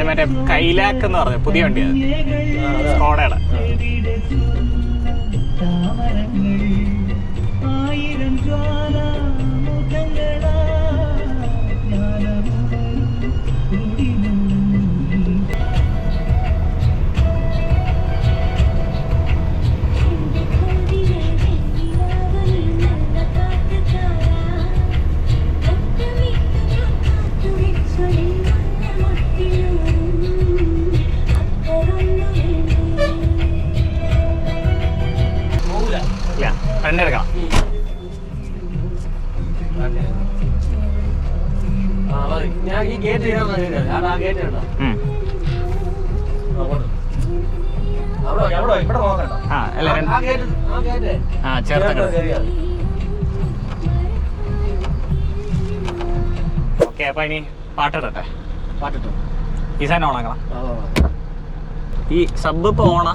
മറ്റേ കൈലാക്ക് എന്ന് പറഞ്ഞു പുതിയ വണ്ടിയാണ് സ്കോഡയുടെ. എടുക്കണം. ഓക്കെ, അപ്പൊ ഇനി പാട്ടിടട്ടെ. ഈ സാധനം ഓണാക്കണം. ഈ സബ് ഇപ്പൊ ഓണാ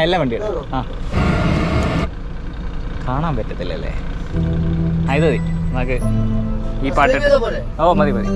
എല്ലാ വണ്ടിയും കാണാൻ പറ്റത്തില്ലല്ലേ. ഇത് മതി നമുക്ക് ഈ പാട്ട്. ഓ മതി മതി.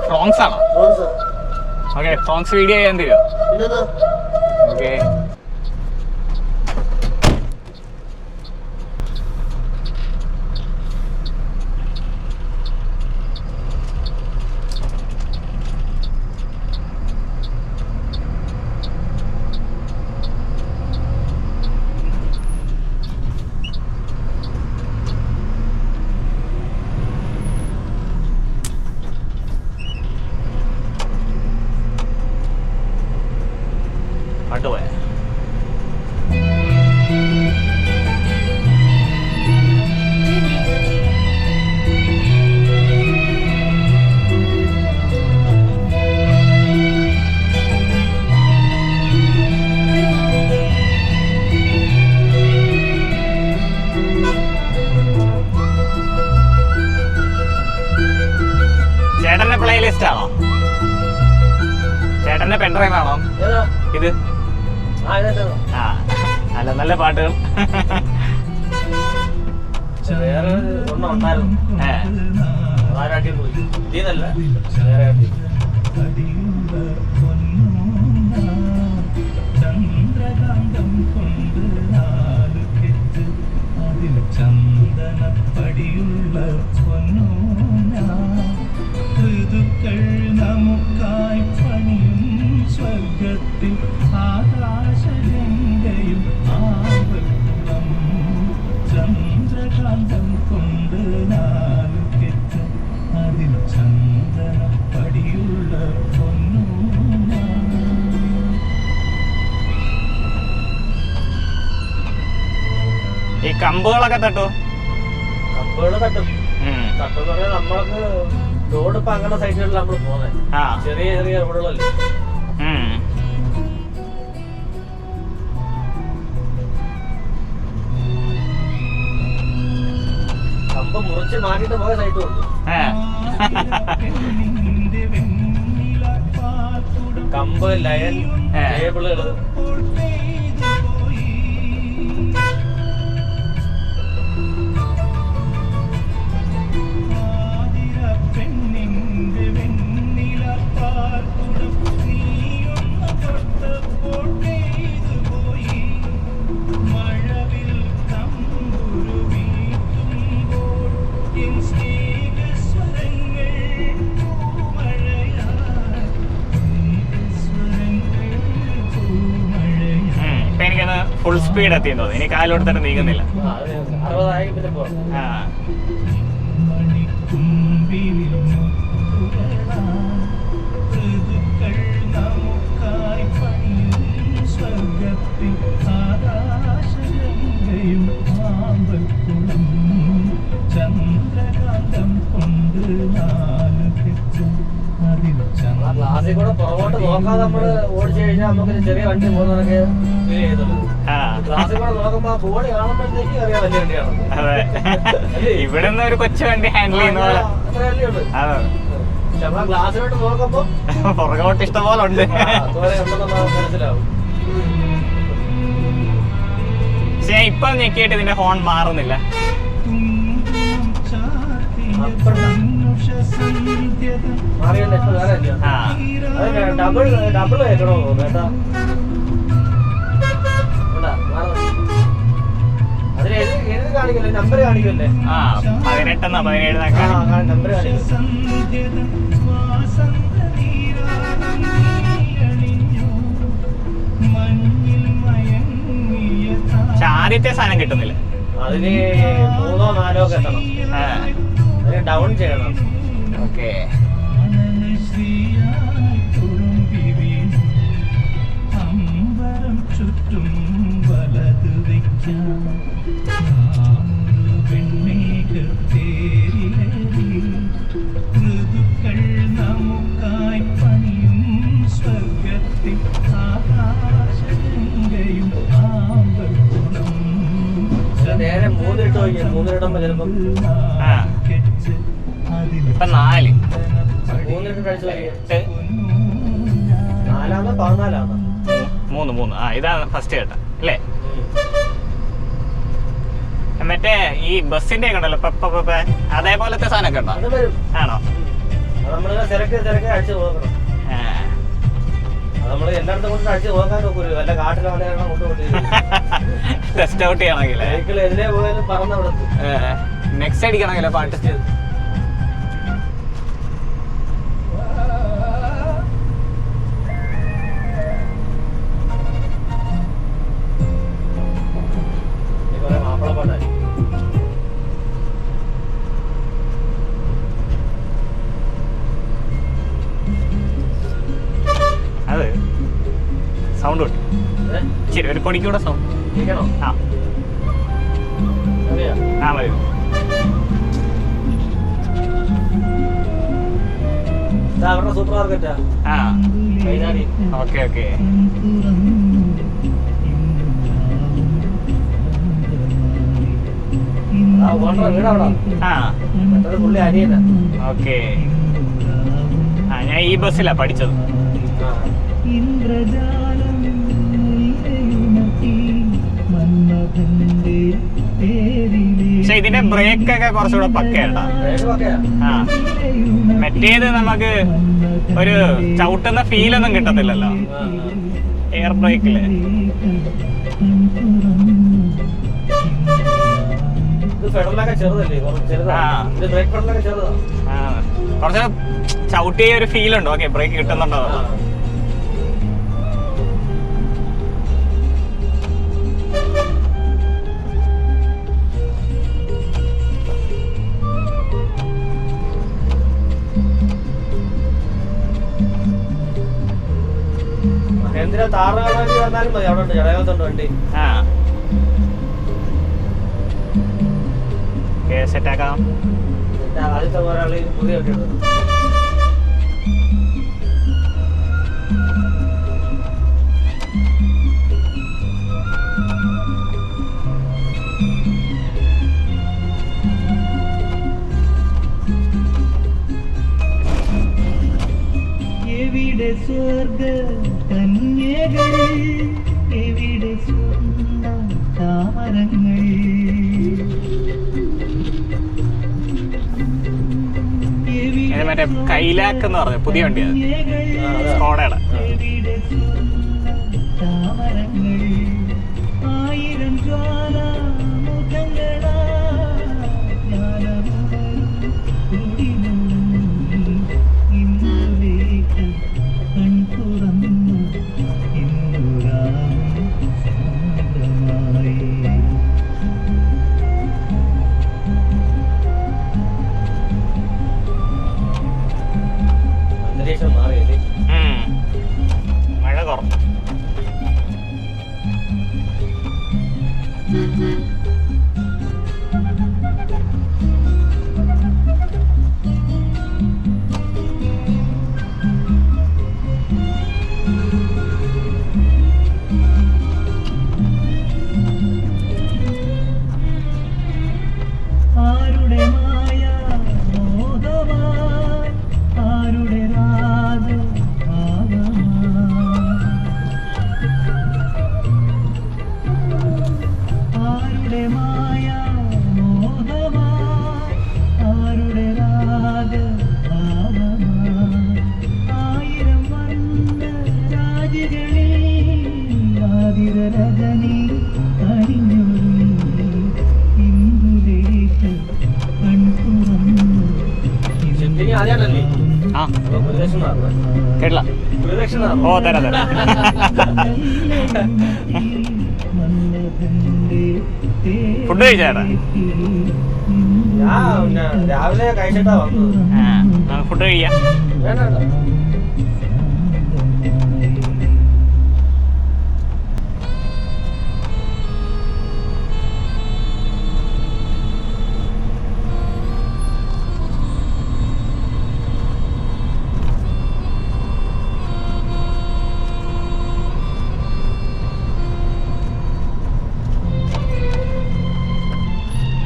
ഫ്രോങ്സ് ആണോ? ഓക്കെ, ഫ്രോങ്സ് വീഡിയോ ചെയ്യാൻ തരുമോ? ഓക്കെ. ഇത് ആ നല്ല നല്ല പാട്ടുകൾ. വേറെ ഒന്നും ഉണ്ടായിരുന്നു. ആരാട്ടി പോയി ഇതല്ല വേറെ ആട്ടി. ചന്ദ്രകാന്തം കൊണ്ട് നാലുകെട്ട് അതിൽ ചന്ദനപ്പടിയുള്ള പൊന്നോന ഋതുക്കൾ നമുക്കായി പണിയും സ്വർഗത്തിൽ ആകാശഗംഗയും ആവൽക്കുളം ചന്ദ്രകാന്തം കൊണ്ട് നാലുകെട്ട് അതിൽ ചന്ദനപ്പടിയുള്ള പൊന്നോന. ഈ കമ്പുകളൊക്കെ തട്ടോ? കമ്പുകൾ തട്ടും. തട്ടെന്ന് പറഞ്ഞാൽ നമ്മൾക്ക് റോഡ് ഇപ്പൊ അങ്ങനെ സൈഡുകളിൽ നമ്മൾ പോകുന്നത് ചെറിയ ചെറിയ റോഡുകളല്ലേ. കമ്പ് മുറിച്ച് മാറ്റിട്ട് പോയ സൈറ്റും ഉണ്ട്. കമ്പ് ലയൻ കേബിളുകള് ഫുൾ സ്പീഡ് എത്തിയെന്ന് തോന്നുന്നു. ഇനി കാലോടത്തിട്ട് നീങ്ങുന്നില്ല. 60 പിന്നെ പോകാം. ചന്ദ്രകാന്തം കൊണ്ട് നാലുകെട്ട് ക്ലാസ്സിൽ കൂടെ പുറകോട്ട് നോക്കാതെ നമ്മള് ഓടിച്ചു കഴിഞ്ഞാൽ നമുക്ക് ചെറിയ വണ്ടി പോകുന്നതൊക്കെ ഫീൽ ചെയ്തുള്ളൂ. ക്ലാസ്സിൽ കൂടെ നോക്കുമ്പോ ബോഡി കാണുമ്പോഴത്തേക്ക് അറിയാൻ വലിയ വണ്ടിയാണ്. ഇവിടെ നിന്ന് ഒരു കൊച്ചു വണ്ടി ഹാൻഡിൽ ചെയ്യുന്ന പോലെ അത്ര വണ്ടിയുണ്ട്. പക്ഷെ നമ്മളെ ക്ലാസ്സിലോട്ട് നോക്കുമ്പോ പുറകോട്ട് ഇഷ്ടം പോലെ ഉണ്ട്. മനസ്സിലാവും. പക്ഷെ ഇപ്പൊ ഞെക്കിയിട്ട് ഇതിന്റെ ഹോൺ മാറുന്നില്ല. മാറിയല്ല ഇപ്പൊ വേറെ ഡബിൾ കേൾക്കണോ കേട്ടാ. അതിന് എഴുതി കാണിക്കല്ലേ, നമ്പർ കാണിക്കല്ലേ. 18 17 നമ്പർ കാണിക്കും. പക്ഷെ ആദ്യത്തെ സാധനം കിട്ടുന്നില്ല. അതിന് 3 or 4 എത്തണം. അതിന് ഡൗൺ ചെയ്യണം. ഓക്കെ. ചുറ്റും വലത് വയ്ക്കാം ഋതുക്കൾ നമുക്കായി പണിയും സ്വർഗത്തിൽ ആകാശഗംഗയും ആമ്പൽക്കുളം. നേരെ 3 ഇട്ട് നോക്കിയാൽ 3 ഇടുമ്പോ ചിലപ്പം ഇപ്പൊ 4 3 ഇട്ട് കഴിച്ചു നോക്കിയാൽ 4 14 3 ഇതാണ് ഫസ്റ്റ് കേട്ട അല്ലേ? മറ്റേ ഈ ബസ്സിന്റെ ഒക്കെ ഉണ്ടല്ലോ പെപ്പ അതേപോലത്തെ സാധനമൊക്കെ ഉണ്ടോ? ആണോ? നമ്മള് തിരക്ക് അടിച്ചു നോക്കണം. നമ്മള് എല്ലായിടത്തും കൊണ്ട് അടിച്ചു നോക്കാൻ നോക്കൂല. വല്ല കാട്ടിലെ വല്ല കൊണ്ടുപോയി ടെസ്റ്റ് ഔട്ട് ചെയ്യണമെങ്കിൽ സൈക്കിൾ എതിരെ പോയാലും പറന്നവിടത്ത് നെക്സ്റ്റ് അടിക്കണമെങ്കിലോ പാട്ട്. മാപ്പിളപ്പാട്ടായി. അത് സൗണ്ട് കിട്ടും. ശരി, ഒരു പൊടിക്കൂടെ സൗണ്ട്. മതി. അവരുടെ സൂപ്പർ മാർക്കറ്റാ. ഓക്കെ. പുള്ളി അനിയന. ഓക്കെ. ഞാൻ ഈ ബസ്സിലാ പഠിച്ചത്. ഇന്ദ്രജാലം ഇതിന്റെ ബ്രേക്ക് ഒക്കെ കുറച്ചുകൂടെ പക്കയാട്ടാ. ആ മറ്റേത് നമുക്ക് ഒരു ചവിട്ടുന്ന ഫീലൊന്നും കിട്ടത്തില്ലല്ലോ എയർ ബ്രേക്കില്. കുറച്ച് ചവിട്ടിയ ഒരു ഫീൽ ഉണ്ടോ? ഓക്കെ, ബ്രേക്ക് കിട്ടുന്നുണ്ടോ? എന്തിനാ താറ് കാണാൻ വന്നാലും മതി. അവിടെ ഉണ്ട് ജടകാലത്തുണ്ട് വണ്ടി. സെറ്റാക്കാം. ആദ്യത്തെ ഒരാള് പുതിയ വണ്ടിയുണ്ട്. എവിടെ സ്വർഗ കന്യകൾ, എവിടെ സ്വന്തം താമരങ്ങൾ. മറ്റേ കൈലാക്ക് എന്ന് പറഞ്ഞു പുതിയ വണ്ടിയാണ്, സ്കോഡയുടെ. എവിടെ സ്വന്തം താമരങ്ങൾ, ആയിരം ജ്വാലാമുഖങ്ങളാ മഴ കുറഞ്ഞു. ആരുടെ മായ മോഹമായി, ആരുടെ രാഗ ആരുടെ മായ മോഹമായി, ആരുടെ രാഗ ആയിരം വന്ന രാജകളിൽ ആതിര രജനി അണിഞ്ഞൊരുങ്ങി ഇന്ദുലേക്ക് കൺതുറന്നു. ആ കേട്ടില്ല. ഓ തരാം തരാം. ഫുഡ് കഴിച്ചാടാ? രാവിലെ കഴിച്ചിട്ടാ വന്നത്. നമുക്ക് ഫുഡ് കഴിക്കാം.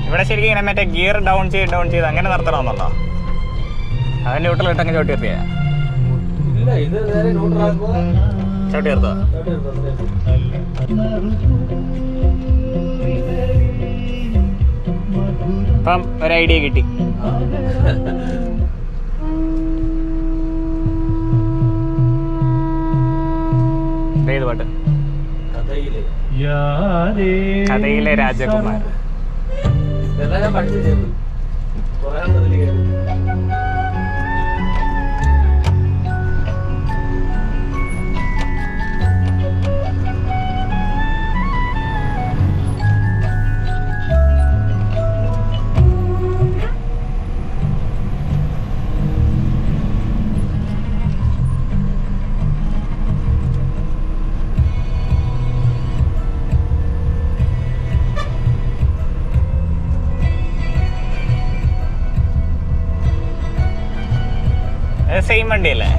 ഇവിടെ ശരിക്കും ഇങ്ങനെ മറ്റേ ഗിയർ ഡൗൺ ചെയ്ത് അങ്ങനെ നിർത്തണമെന്നുണ്ടോ? അതിന്റെ ന്യൂട്രലിട്ടങ്ങ് ചവിട്ടി നിർത്തിയാ? ഇല്ല, ഇത് നേരെ ന്യൂട്രലാക്കുമ്പോ ചവിട്ടി നിർത്തോ? ഇപ്പം ഒരു ഐഡിയ കിട്ടി. ഏത് പാട്ട്? കഥയിലെ രാജകുമാർ. ഇതെല്ലാം ഞാൻ പഠിച്ചു ചെയ്തു. കുറെ ഇതിൽ കേട്ടു. സെയിം വണ്ടിയല്ലേ?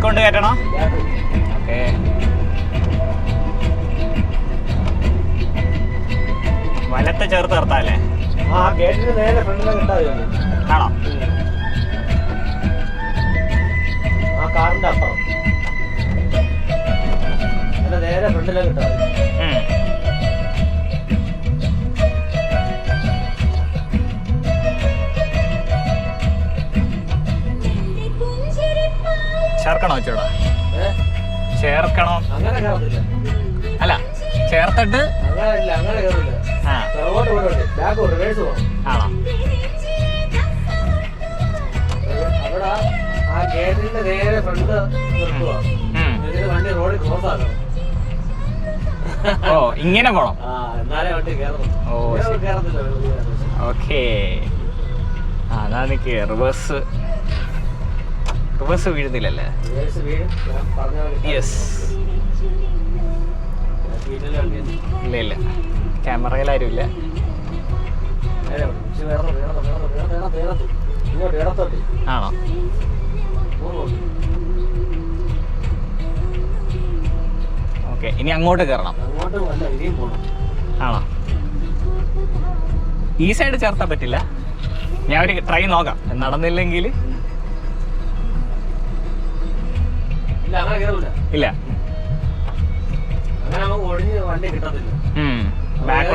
ബാക്ക് കൊണ്ട് കയറ്റണോ? ഓക്കെ. വലത്തെ ചേർത്ത് നിർത്താല്ലേ? ആ ഗേറ്റിന് നേരെ ഫ്രണ്ടിലെ കിട്ടാതെ ആണോ? ആ കാറിന്റെ അപ്പുറം നേരെ ഫ്രണ്ടിലെ കിട്ടാതെ. ചേർക്കണോ ചേട്ടാ? ചേർക്കണോ? അങ്ങനെ കയറത്തില്ല. അല്ല ചേർത്തിട്ട് അങ്ങനെ ഇല്ല, അങ്ങനെ കയറില്ല. പുറകോട്ട് പോയിട്ട് ബാക്ക് റിവേഴ്സ് പോകണം. ആണോ? അവിടെ ആ ഗേറ്റിന്റെ നേരെ ഫ്രണ്ട് നിർത്തുക. ഇതിന് വണ്ടി റോഡിൽ ക്രോസ് ആക്കണം. ഓ ഇങ്ങനെ പോണം. ആ എന്നാലേ വണ്ടി കയറണം. ഓ കയറത്തില്ല. ഓക്കേ. അതാ നിക്ക് റിവേഴ്സ് വീഴുന്നില്ലല്ലേ? യെസ്. ഇല്ല ഇല്ല, ക്യാമറയിലാരും ഇല്ല. ആണോ? ഓക്കെ, ഇനി അങ്ങോട്ട് കയറണം. ആണോ? ഈ സൈഡ് ചേർത്താൻ പറ്റില്ല. ഞാൻ ഒരു ട്രൈ നോക്കാം, നടന്നില്ലെങ്കിൽ. ഇല്ല, ബാക്ക്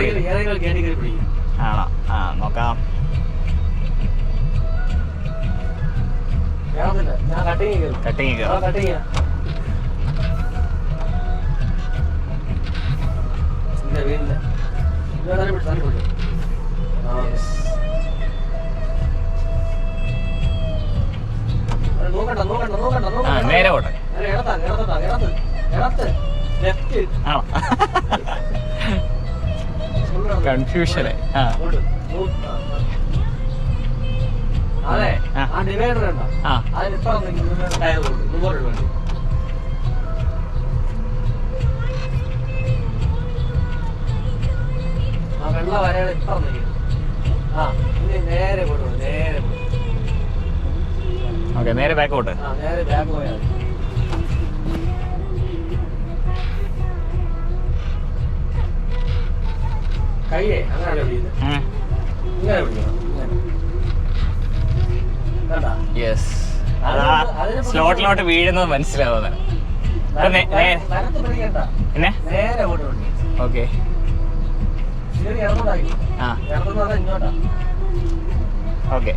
ആണോ? ആ നോക്കാം. കട്ടിങ് കയറാം. നേരെ പോട്ടെ. ആണോ? കൺഫ്യൂഷനെ. അതെ, ആ ഡിവൈഡർ ഉണ്ടോ? അതിനിപ്പുറം ടയർ മുമ്പോട്ട് വേണ്ടി. ആ വെള്ള വരയുടെ ഇപ്പുറം നിൽക്കുന്നു. ആ ഇനി നേരെ പോട്ടു, നേരെ പോട്ടു. ഓക്കെ, നേരെ ബാക്കോട്ട്. ആ നേരെ ബാക്ക് പോയാൽ കയ്യേ അങ്ങനെ പിടിക്കുന്നത്. ഇങ്ങനെ പിടിക്കണം. യെസ്. അതാ സ്ലോട്ടിലോട്ട് വീഴുന്നത് മനസ്സിലാവുന്നത്. പിന്നെ നേരെ പോട്ടു. ഓക്കെ. ആ ഓക്കെ.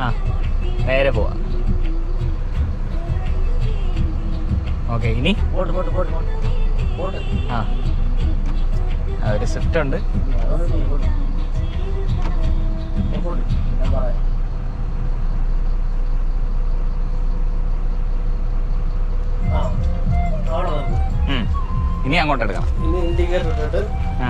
ആ നേരെ പോവാ. ഓക്കെ, ഇനി ആ ഒരു സ്വിഫ്റ്റ് ഉണ്ട്. ഇനി അങ്ങോട്ട് എടുക്കണം. ഇനി ഇൻഡിക്കേറ്റർ ഇട്ടിട്ട് ആ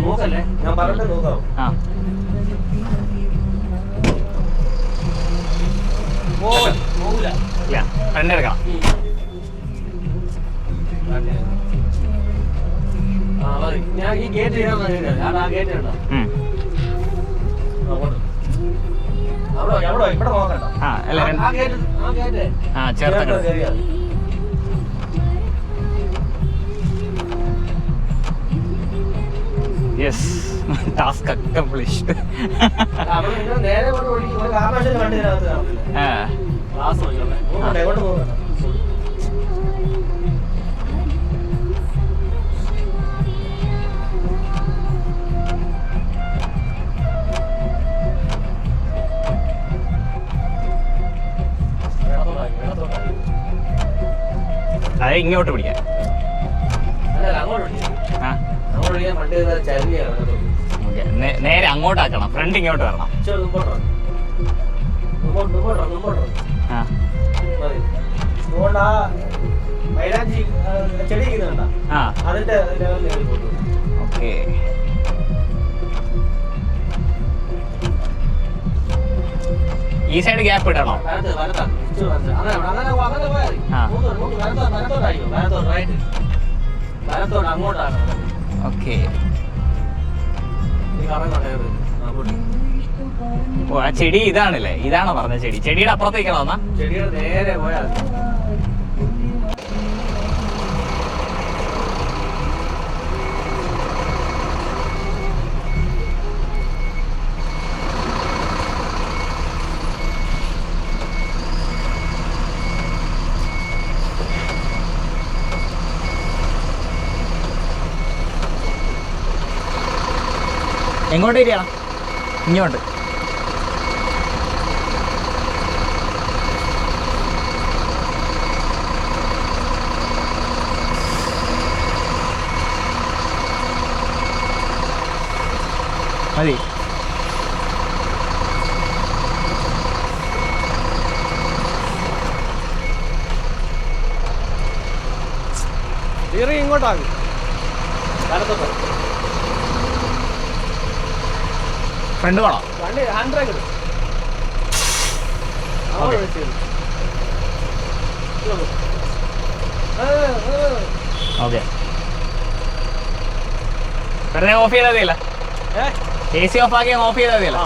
നോക്കല്ലേ, ഞാൻ പറഞ്ഞിട്ട് നോക്കാവും. ആ പോകില്ല. ഇല്ല, ഫ്രണ്ട് എടുക്കണം. ഞാൻ ഈ ഗേറ്റ് ചെയ്യാൻ ആ ഗേറ്റ് ഉണ്ടോ? അവിടെ ഇവിടെ നോക്കണ്ട. ആ ചേർത്ത്. Yes, task accomplished. നേരെ അത് ഇങ്ങോട്ട് പിടിക്കാം. അങ്ങോട്ട് പിടിക്കാം. അങ്ങോട്ട് പിടിക്കാൻ വണ്ടി ചരിയാണ്. ഓക്കെ നേരെ അങ്ങോട്ടാക്കണം, ഫ്രണ്ട് ഇങ്ങോട്ട് വരണം. ഇച്ചിരി മുമ്പോട്ട് ആ മതി. അതുകൊണ്ട് ആ മൈലാഞ്ചി ചെടി ഇരിക്കുന്നുണ്ടോ, ആ അതിന്റെ ലെവലിൽ കയറി പോകുന്നു. ഓക്കെ. ഈ സൈഡ് ഗ്യാപ്പ് ഇടണോ? അങ്ങോട്ടാണ്. ഓക്കെ. ഓ ആ ചെടി ഇതാണല്ലേ, ഇതാണോ പറഞ്ഞ ചെടി? ചെടിയുടെ അപ്പുറത്തേക്കാണോ എന്നാ? ചെടിയുടെ നേരെ പോയാൽ എങ്ങോട്ട് ഇരിക്കണം? ഇങ്ങോട്ട്. മതി. ഇങ്ങോട്ടാകും വലത്തോട്ടോ. ഫ്രണ്ട് വേണോ? വണ്ടി ഹാൻഡ് ബ്രേക്ക് ഇടും. ഓക്കെ. വെറുതെ ഓഫ് ചെയ്താൽ മതിയല്ല, AC ഓഫ് ആക്കി ഓഫ് ചെയ്താൽ മതിയല്ല.